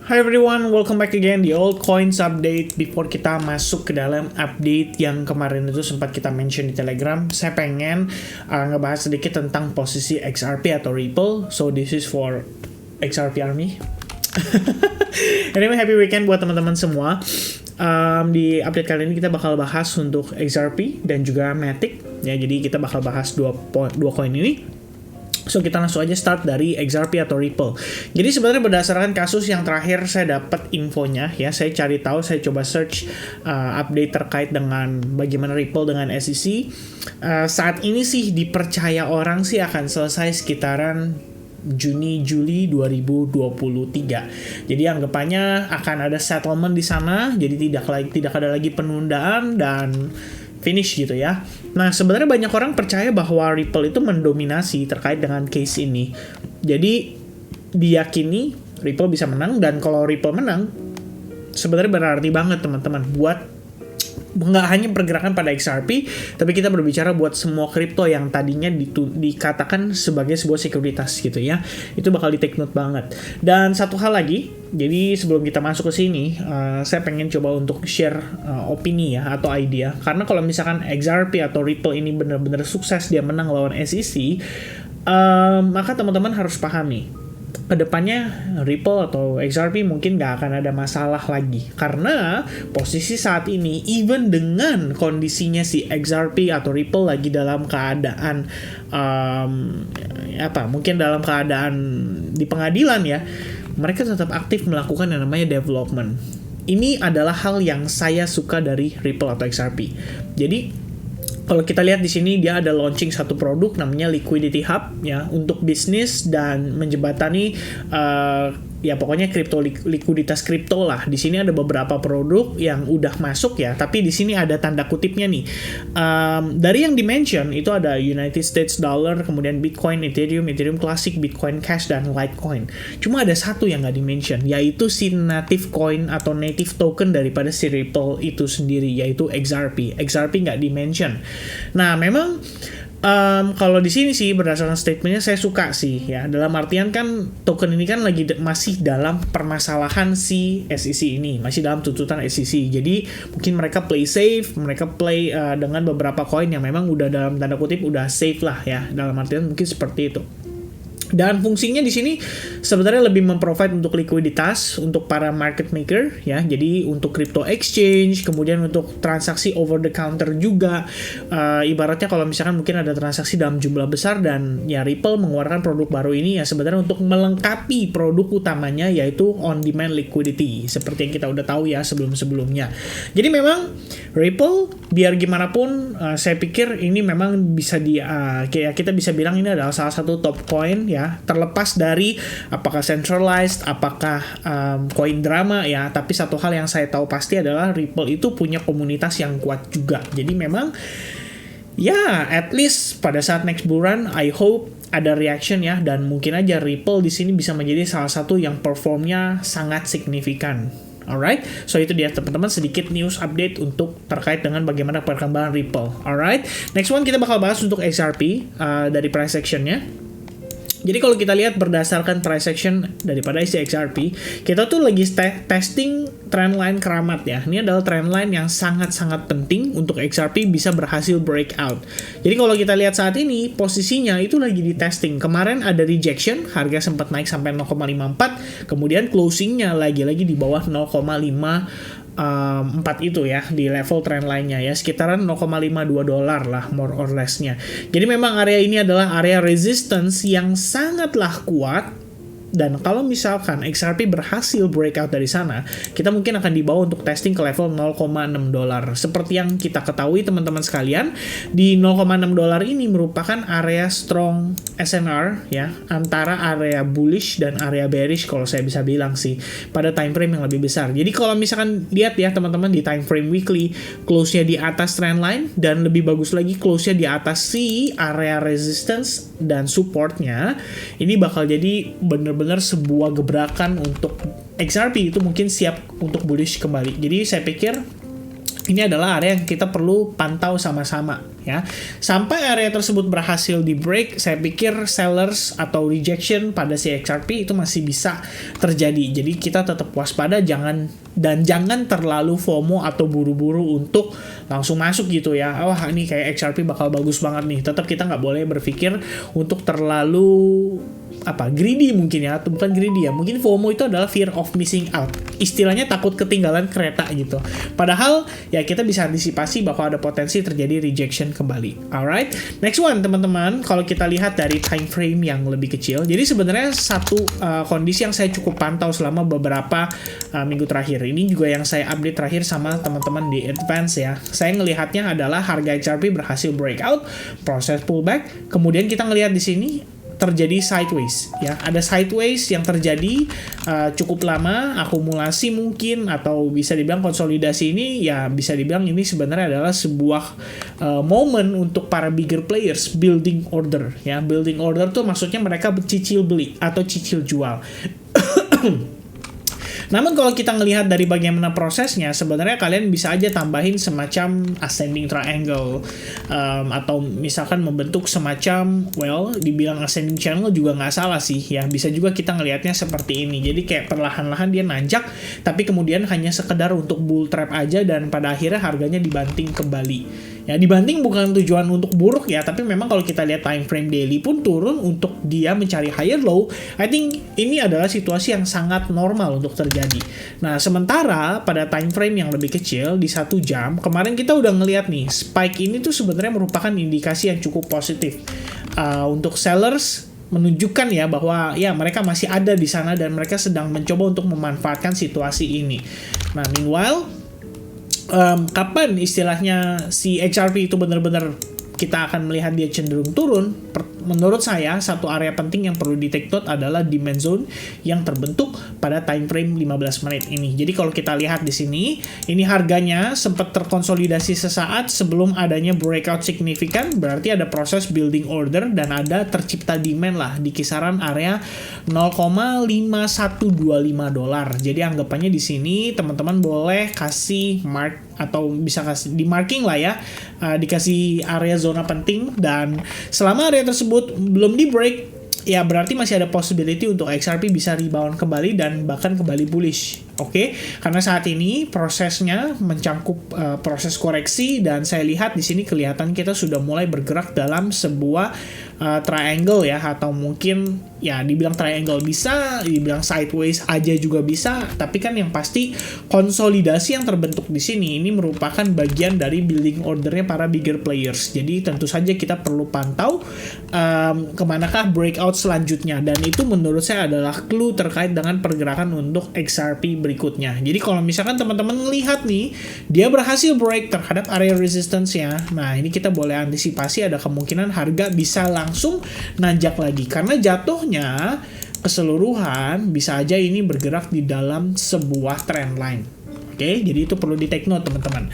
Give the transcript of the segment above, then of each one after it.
Hi everyone, welcome back again di All Coins Update. Before kita masuk ke dalam update yang kemarin itu sempat kita mention di Telegram, saya pengen ngebahas sedikit tentang posisi XRP atau Ripple. So this is for XRP Army. Anyway, happy weekend buat teman-teman semua. Di update kali ini kita bakal bahas untuk XRP dan juga Matic. Ya, jadi kita bakal bahas dua koin ini. So kita langsung aja start dari XRP atau Ripple. Jadi sebenarnya berdasarkan kasus yang terakhir saya dapat infonya, ya saya cari tahu, saya coba search update terkait dengan bagaimana Ripple dengan SEC. Saat ini sih dipercaya orang sih akan selesai sekitaran Juni-Juli 2023. Jadi anggapannya akan ada settlement di sana, jadi tidak ada lagi penundaan dan finish gitu ya. Nah, sebenarnya banyak orang percaya bahwa Ripple itu mendominasi terkait dengan case ini. Jadi diyakini Ripple bisa menang, dan kalau Ripple menang sebenarnya berarti banget teman-teman buat nggak hanya pergerakan pada XRP, tapi kita berbicara buat semua kripto yang tadinya dikatakan sebagai sebuah sekuritas gitu ya. Itu bakal di take note banget. Dan satu hal lagi, jadi sebelum kita masuk ke sini, saya pengen coba untuk share opini ya atau idea. Karena kalau misalkan XRP atau Ripple ini benar-benar sukses dia menang lawan SEC, maka teman-teman harus pahami kedepannya Ripple atau XRP mungkin nggak akan ada masalah lagi, karena posisi saat ini even dengan kondisinya si XRP atau Ripple lagi dalam keadaan mungkin dalam keadaan di pengadilan ya, mereka tetap aktif melakukan yang namanya development. Ini adalah hal yang saya suka dari Ripple atau XRP. Jadi kalau kita lihat di sini dia ada launching satu produk namanya Liquidity Hub ya, untuk bisnis dan menjembatani ya pokoknya likuiditas kripto lah. Di sini ada beberapa produk yang udah masuk ya, tapi di sini ada tanda kutipnya nih. Dari yang dimention itu ada United States Dollar, kemudian Bitcoin, Ethereum Classic, Bitcoin Cash, dan Litecoin. Cuma ada satu yang nggak dimention, yaitu si native coin atau native token daripada si Ripple itu sendiri, yaitu XRP. XRP nggak dimention. Nah, memang kalau di sini sih berdasarkan statementnya saya suka sih ya, dalam artian kan token ini kan masih dalam permasalahan si SEC ini, masih dalam tuntutan SEC. Jadi mungkin mereka play safe, mereka play dengan beberapa koin yang memang udah dalam tanda kutip udah safe lah ya, dalam artian mungkin seperti itu. Dan fungsinya di sini sebenarnya lebih memprovide untuk likuiditas untuk para market maker ya. Jadi untuk crypto exchange, kemudian untuk transaksi over the counter juga. Ibaratnya kalau misalkan mungkin ada transaksi dalam jumlah besar, dan ya Ripple mengeluarkan produk baru ini ya sebenarnya untuk melengkapi produk utamanya, yaitu on demand liquidity seperti yang kita udah tahu ya sebelum-sebelumnya. Jadi memang Ripple biar gimana pun saya pikir ini memang bisa kayak kita bisa bilang ini adalah salah satu top coin ya. Terlepas dari apakah centralized, apakah koin drama ya, tapi satu hal yang saya tahu pasti adalah Ripple itu punya komunitas yang kuat juga. Jadi memang ya at least pada saat next bull run I hope ada reaction ya, dan mungkin aja Ripple di sini bisa menjadi salah satu yang performnya sangat signifikan. Alright, so itu dia teman-teman sedikit news update untuk terkait dengan bagaimana perkembangan Ripple. Alright, next one kita bakal bahas untuk XRP dari price actionnya. Jadi kalau kita lihat berdasarkan price action daripada isi XRP, kita tuh lagi testing trendline keramat ya. Ini adalah trendline yang sangat-sangat penting untuk XRP bisa berhasil breakout. Jadi kalau kita lihat saat ini, posisinya itu lagi di testing. Kemarin ada rejection, harga sempat naik sampai 0,54, kemudian closingnya lagi-lagi di bawah 0,54 itu ya, di level trend lainnya ya, sekitaran $0,52 lah more or less-nya. Jadi memang area ini adalah area resistance yang sangatlah kuat, dan kalau misalkan XRP berhasil breakout dari sana, kita mungkin akan dibawa untuk testing ke level $0,6. Seperti yang kita ketahui teman-teman sekalian, di $0,6 ini merupakan area strong SNR ya, antara area bullish dan area bearish kalau saya bisa bilang sih, pada time frame yang lebih besar. Jadi kalau misalkan lihat ya teman-teman di time frame weekly, close-nya di atas trendline, dan lebih bagus lagi close-nya di atas si area resistance dan supportnya, ini bakal jadi benar-benar sebuah gebrakan untuk XRP itu mungkin siap untuk bullish kembali. Jadi saya pikir ini adalah area yang kita perlu pantau sama-sama ya. Sampai area tersebut berhasil di break, saya pikir sellers atau rejection pada si XRP itu masih bisa terjadi. Jadi kita tetap waspada, jangan terlalu FOMO atau buru-buru untuk langsung masuk gitu ya. Wah, ini kayak XRP bakal bagus banget nih. Tetap kita nggak boleh berpikir untuk terlalu greedy mungkin ya, atau bukan greedy ya, mungkin FOMO itu adalah fear of missing out, istilahnya takut ketinggalan kereta gitu. Padahal ya kita bisa antisipasi bahwa ada potensi terjadi rejection kembali. Alright, next one teman-teman, kalau kita lihat dari time frame yang lebih kecil, jadi sebenarnya satu kondisi yang saya cukup pantau selama beberapa minggu terakhir, ini juga yang saya update terakhir sama teman-teman di advance ya, saya ngelihatnya adalah harga XRP berhasil breakout, proses pullback, kemudian kita ngelihat di sini terjadi sideways ya, ada sideways yang terjadi cukup lama, akumulasi mungkin, atau bisa dibilang konsolidasi. Ini ya bisa dibilang ini sebenarnya adalah sebuah momen untuk para bigger players building order ya. Building order tuh maksudnya mereka cicil beli atau cicil jual. Namun kalau kita ngelihat dari bagaimana prosesnya, sebenarnya kalian bisa aja tambahin semacam ascending triangle, atau misalkan membentuk semacam, dibilang ascending channel juga nggak salah sih ya. Bisa juga kita ngelihatnya seperti ini. Jadi kayak perlahan-lahan dia nanjak, tapi kemudian hanya sekedar untuk bull trap aja, dan pada akhirnya harganya dibanting kembali. Ya, dibanting bukan tujuan untuk buruk ya, tapi memang kalau kita lihat time frame daily pun turun untuk dia mencari higher low. I think ini adalah situasi yang sangat normal untuk terjadi. Nah, sementara pada time frame yang lebih kecil di 1 jam, kemarin kita udah ngelihat nih, spike ini tuh sebenarnya merupakan indikasi yang cukup positif untuk sellers, menunjukkan ya bahwa ya mereka masih ada di sana dan mereka sedang mencoba untuk memanfaatkan situasi ini. Nah, meanwhile kapan istilahnya si XRP itu benar-benar kita akan melihat dia cenderung turun? Menurut saya, satu area penting yang perlu di take note adalah demand zone yang terbentuk pada time frame 15 menit ini. Jadi kalau kita lihat di sini, ini harganya sempat terkonsolidasi sesaat sebelum adanya breakout signifikan, berarti ada proses building order dan ada tercipta demand lah di kisaran area 0,5125 dolar. Jadi anggapannya di sini teman-teman boleh kasih mark atau bisa kasih di marking lah ya, dikasih area zona penting, dan selama area tersebut belum di break ya berarti masih ada possibility untuk XRP bisa rebound kembali dan bahkan kembali bullish. Oke, karena saat ini prosesnya mencangkup proses koreksi, dan saya lihat di sini kelihatan kita sudah mulai bergerak dalam sebuah triangle ya, atau mungkin ya dibilang triangle bisa, dibilang sideways aja juga bisa, tapi kan yang pasti konsolidasi yang terbentuk di sini ini merupakan bagian dari building ordernya para bigger players. Jadi tentu saja kita perlu pantau kemanakah breakout selanjutnya, dan itu menurut saya adalah clue terkait dengan pergerakan untuk XRP berikutnya. Jadi kalau misalkan teman-teman melihat nih, dia berhasil break terhadap area resistance-nya, nah ini kita boleh antisipasi ada kemungkinan harga bisa langsung nanjak lagi, karena jatuhnya keseluruhan bisa aja ini bergerak di dalam sebuah trend line. Oke, jadi itu perlu di take note teman-teman.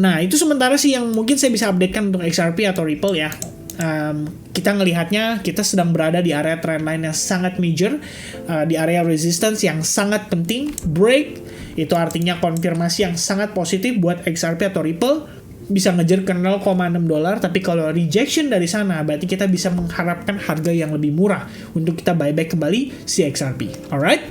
Nah, itu sementara sih yang mungkin saya bisa updatekan untuk XRP atau Ripple ya. Kita ngelihatnya kita sedang berada di area trendline yang sangat major, di area resistance yang sangat penting. Break itu artinya konfirmasi yang sangat positif buat XRP atau Ripple, bisa ngejar ke 0,6 dolar, tapi kalau rejection dari sana berarti kita bisa mengharapkan harga yang lebih murah untuk kita buyback kembali si XRP. Alright?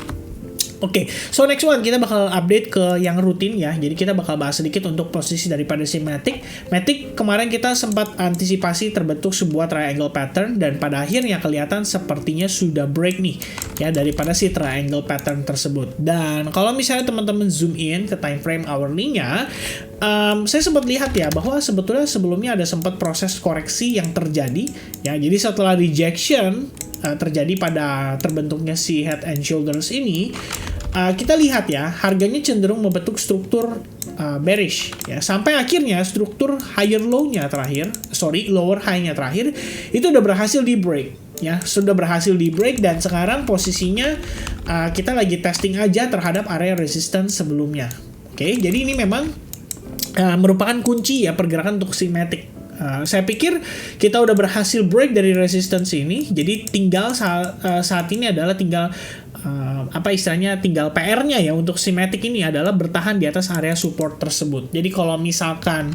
Oke, so next one kita bakal update ke yang rutin ya. Jadi kita bakal bahas sedikit untuk posisi daripada si Matic. Matic kemarin kita sempat antisipasi terbentuk sebuah triangle pattern, dan pada akhirnya kelihatan sepertinya sudah break nih ya daripada si triangle pattern tersebut. Dan kalau misalnya teman-teman zoom in ke time frame hourly-nya, saya sempat lihat ya bahwa sebetulnya sebelumnya ada sempat proses koreksi yang terjadi ya. Jadi setelah rejection terjadi pada terbentuknya si head and shoulders ini, kita lihat ya harganya cenderung membentuk struktur bearish ya, sampai akhirnya struktur lower high-nya terakhir itu udah berhasil di break ya, sudah berhasil di break, dan sekarang posisinya kita lagi testing aja terhadap area resistance sebelumnya. Oke, jadi ini memang merupakan kunci ya pergerakan untuk si Matic. Saya pikir kita udah berhasil break dari resistance ini, jadi tinggal saat ini adalah tinggal tinggal PR-nya ya untuk si Matic ini adalah bertahan di atas area support tersebut. Jadi kalau misalkan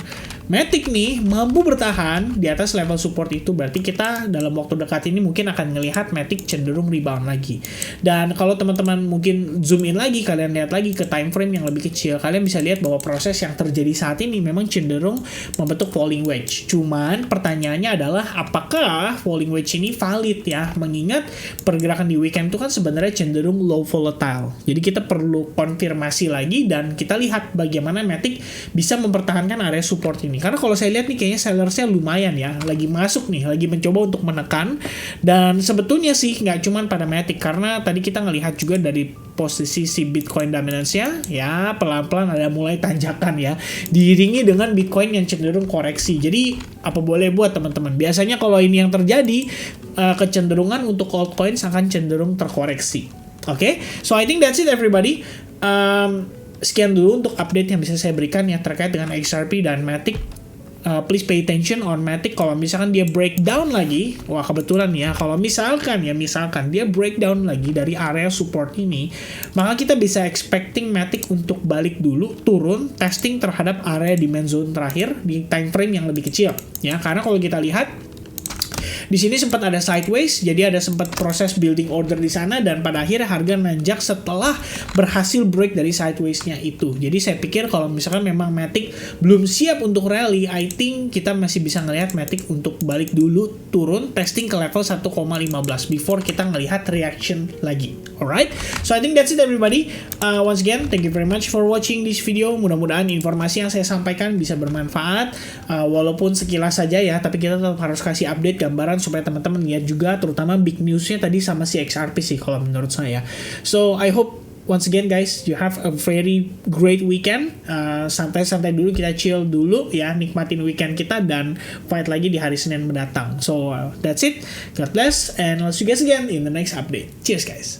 Matic nih mampu bertahan di atas level support itu, berarti kita dalam waktu dekat ini mungkin akan ngelihat Matic cenderung rebound lagi. Dan kalau teman-teman mungkin zoom in lagi, kalian lihat lagi ke time frame yang lebih kecil, kalian bisa lihat bahwa proses yang terjadi saat ini memang cenderung membentuk falling wedge. Cuman pertanyaannya adalah apakah falling wedge ini valid ya, mengingat pergerakan di weekend itu kan sebenarnya cenderung low volatile. Jadi kita perlu konfirmasi lagi dan kita lihat bagaimana Matic bisa mempertahankan area support ini. Karena kalau saya lihat nih kayaknya sellersnya lumayan ya, lagi masuk nih, lagi mencoba untuk menekan. Dan sebetulnya sih nggak cuman pada Matic, karena tadi kita ngelihat juga dari posisi si Bitcoin dominance-nya ya pelan-pelan ada mulai tanjakan ya, diiringi dengan Bitcoin yang cenderung koreksi. Jadi apa boleh buat teman-teman, biasanya kalau ini yang terjadi kecenderungan untuk altcoins akan cenderung terkoreksi. Oke, so I think that's it everybody. Sekian dulu untuk update yang bisa saya berikan ya terkait dengan XRP dan Matic. Please pay attention on Matic. Kalau misalkan dia breakdown lagi, wah kebetulan ya, kalau misalkan dia breakdown lagi dari area support ini, maka kita bisa expecting Matic untuk balik dulu, turun, testing terhadap area demand zone terakhir di time frame yang lebih kecil ya. Karena kalau kita lihat di sini sempat ada sideways, jadi ada sempat proses building order di sana dan pada akhirnya harga nanjak setelah berhasil break dari sideways-nya itu. Jadi saya pikir kalau misalkan memang Matic belum siap untuk rally, I think kita masih bisa ngelihat Matic untuk balik dulu, turun, testing ke level 1,15 before kita ngelihat reaction lagi. Alright, so I think that's it everybody. Once again, thank you very much for watching this video. Mudah-mudahan informasi yang saya sampaikan bisa bermanfaat, walaupun sekilas saja ya, tapi kita tetap harus kasih update gambaran supaya teman-teman lihat juga, terutama big newsnya tadi sama si XRP sih kalau menurut saya. So I hope once again guys you have a very great weekend. Santai-santai dulu, kita chill dulu ya, nikmatin weekend kita dan fight lagi di hari Senin mendatang. So that's it, God bless and I'll see you guys again in the next update. Cheers guys.